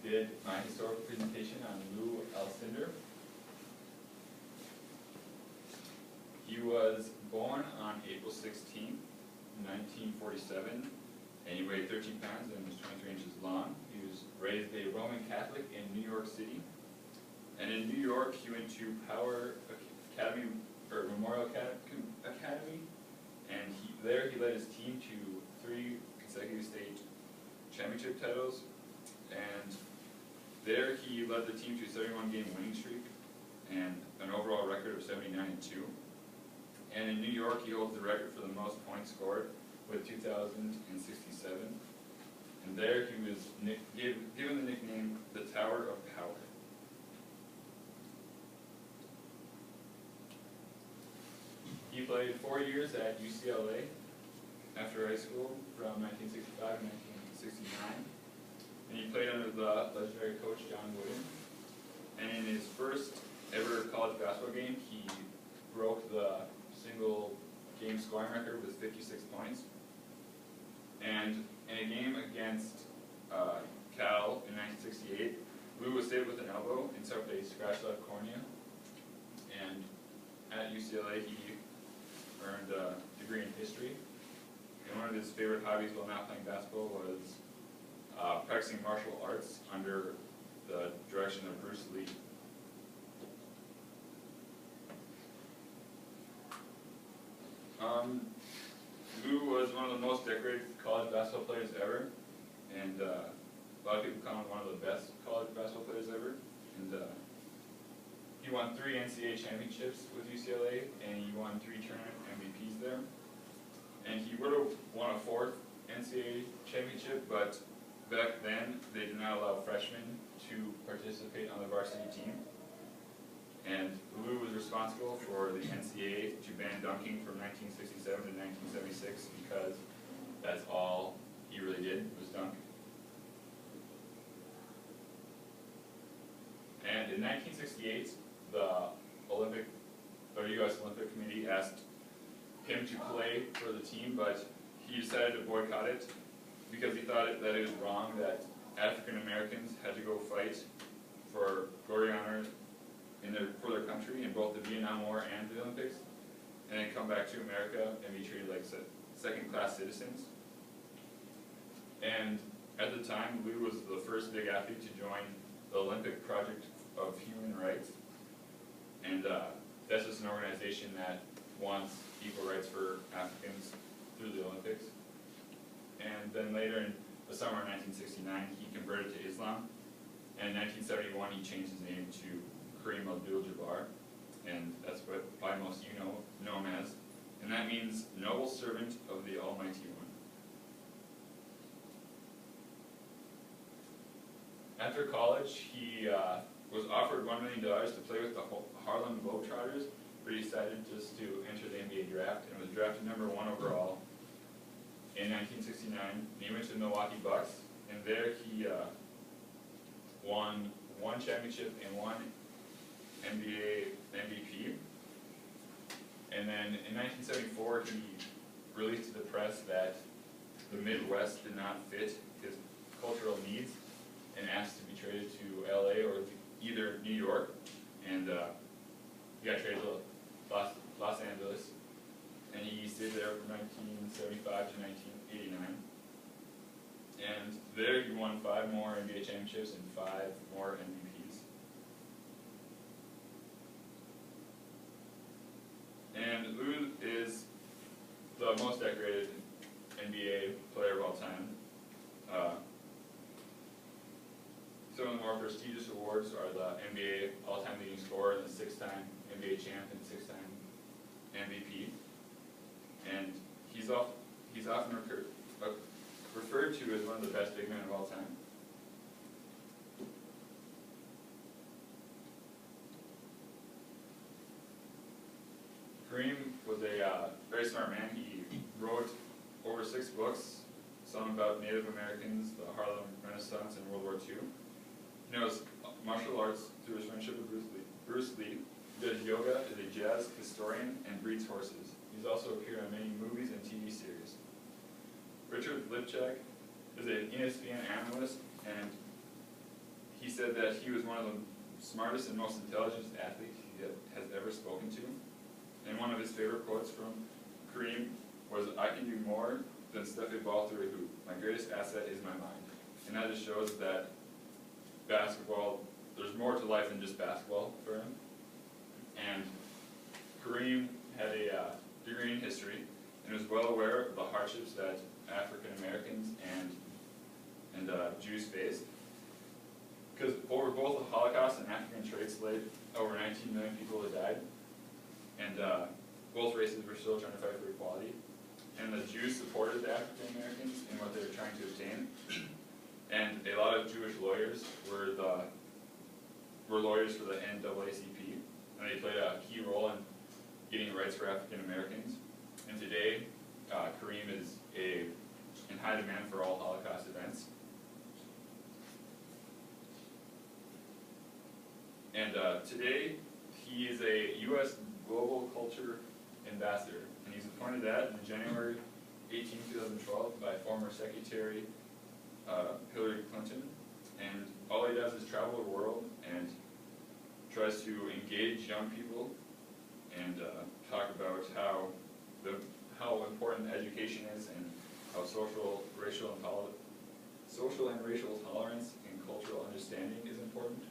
did my historical presentation on Lou Alcindor. He was born on April 16, 1947, and he weighed 13 pounds and was 23 inches long. He was raised a Roman Catholic in New York City. And in New York, he went to Memorial Academy, and there he led his team to 3 consecutive state championship titles. And there he led the team to a 31-game winning streak and an overall record of 79-2. And in New York, he holds the record for the most points scored with 2,067. And there he was given the nickname the Tower of Power. He played 4 years at UCLA after high school from 1965 to 1969. And he played under the legendary coach John Wooden. And in his first ever college basketball game, he broke the single game scoring record with 56 points. And in a game against Cal in 1968, Lou was hit with an elbow and suffered a scratched left cornea. And at UCLA, he earned a degree in history. And one of his favorite hobbies while not playing basketball was practicing martial arts under the direction of Bruce Lee. Lou was one of the most decorated college basketball players ever, and a lot of people call him one of the best college basketball players ever. And he won 3 NCAA championships with UCLA, and he won 3 tournament MVPs there. And he would have won a 4th NCAA championship, but back then they did not allow freshmen to participate on the varsity team. And Lou was responsible for the NCAA to ban dunking from 1967 to 1976 because that's all he really did was dunk. And in 1968, the U.S. Olympic Committee asked him to play for the team, but he decided to boycott it because he thought that it was wrong that African Americans had to go fight for glory and honor for their country in both the Vietnam War and the Olympics, and then come back to America and be treated like second-class citizens. And at the time, Lou was the first big athlete to join the Olympic Project of Human Rights, and that's just an organization that wants equal rights for Africans through the Olympics. And then later in the summer of 1969, he converted to Islam, and in 1971 he changed his name to Kareem Abdul-Jabbar, and that's what probably most of you know him as, and that means noble servant of the Almighty One. After college, he was offered $1 million to play with the Harlem Globetrotters, but he decided just to enter the NBA draft and was drafted number 1 overall in 1969. He went to the Milwaukee Bucks, and there he won 1 championship and 1 NBA MVP. And then in 1974, he released to the press that the Midwest did not fit his cultural needs and asked to be traded to LA or either New York. And he got traded to Los Angeles. And he stayed there from 1975 to 1989. And there he won 5 more NBA championships and 5 more MVPs. And Lou is the most decorated NBA player of all time. Some of the more prestigious awards are the NBA all-time leading scorer, the 6-time NBA champ, and 6-time MVP. And he's often referred to as one of the best big men of all time. Kareem was a very smart man. He wrote over 6 books, some about Native Americans, the Harlem Renaissance, and World War II. He knows martial arts through his friendship with Bruce Lee. He does yoga, is a jazz historian, and breeds horses. He's also appeared on many movies and TV series. Richard Lipchak is an ESPN analyst and said that he was one of the smartest and most intelligent athletes he has ever spoken to. And one of his favorite quotes from Kareem was, "I can do more than stuff a ball through a hoop. My greatest asset is my mind." And that just shows that basketball, there's more to life than just basketball for him. And Kareem had a degree in history and was well aware of the hardships that African Americans and Jews faced. Because over both the Holocaust and African trade slave, over 19 million people had died. And both races were still trying to fight for equality. And the Jews supported the African Americans in what they were trying to obtain. And a lot of Jewish lawyers were lawyers for the NAACP, and they played a key role in getting rights for African Americans. And today, Kareem is in high demand for all Holocaust events. And today, he is a U.S. Global Culture Ambassador, and he's appointed that in January 18, 2012 by former Secretary Hillary Clinton. And all he does is travel the world and tries to engage young people and talk about how important education is and how social and racial tolerance and cultural understanding is important.